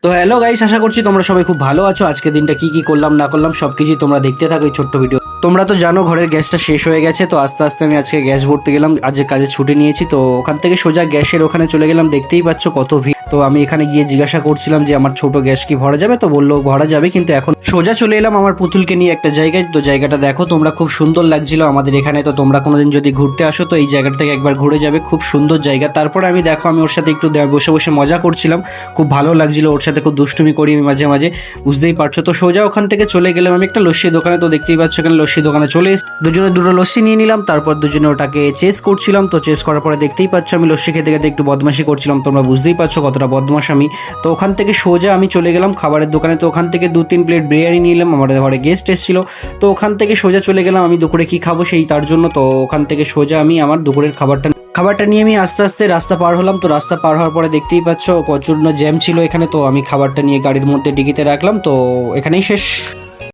তো hello guys, আশা করছি তোমরা সবাই খুব ভালো আছো। আজকে দিনটা কি কি করলাম না করলাম সবকিছু তোমরা দেখতে থাকো এই ছোট্ট ভিডিও। তোমরা তো জানো ঘরের গ্যাসটা শেষ হয়ে গেছে, তো আস্তে আস্তে আমি আজকে গ্যাস ভরতে গেলাম। আজকে কাজে ছুটি নিয়েছি, তো ওখান থেকে সোজা গ্যাসের ওখানে চলে গেলাম। দেখতেই পাচ্ছ কত ভিড়। তো আমি এখানে গিয়ে জিজ্ঞাসা করছিলাম যে আমার ছোট গ্যাস কি ভরা যাবে, তো বললো ভরা যাবে, কিন্তু এখন সোজা চলে এলাম আমার পুতুলকে নিয়ে একটা জায়গায়। তো জায়গাটা দেখো তোমরা, খুব সুন্দর লাগছিল আমাদের এখানে। তো তোমরা কোনোদিন যদি ঘুরতে আসো তো এই জায়গাটা থেকে একবার ঘুরে যাবে, খুব সুন্দর জায়গা। তারপরে আমি দেখো আমি ওর সাথে একটু বসে বসে মজা করছিলাম, খুব ভালো লাগছিল ওর সাথে, খুব দুষ্টুমি করি আমি মাঝে মাঝে, বুঝতেই পারছো। তো সোজা ওখান থেকে চলে গেলাম আমি একটা লস্যি দোকানে। তো দেখতেই পাচ্ছ এখানে লস্যি দোকানে চলে এসে দুজনে দুটো লস্যি নিয়ে নিলাম। তারপর দুজনে ওটাকে চেস করছিলাম। তো চেস করার পরে দেখতেই পাচ্ছ আমি লস্যি খেতে খেতে একটু বদমাশি করছিলাম। তোমরা বুঝতেই পারছো কতটা বদমাশ আমি। তো ওখান থেকে সোজা আমি চলে গেলাম খাবারের দোকানে। তো ওখান থেকে 2-3 প্লেট বিরিয়ানি নিলাম, আমাদের ঘরে গেস্ট এসেছিল। তো ওখান থেকে সোজা চলে গেলাম আমি দুপুরে কি খাবো সেই তার জন্য। তো ওখান থেকে সোজা আমি আমার দুপুরের খাবারটা নিয়ে আমি আস্তে আস্তে রাস্তা পার হলাম। তো রাস্তা পার হওয়ার পরে দেখতেই পাচ্ছ প্রচণ্ড জ্যাম ছিল এখানে। তো আমি খাবারটা নিয়ে গাড়ির মধ্যে ডিকিতে রাখলাম। তো এখানেই শেষ।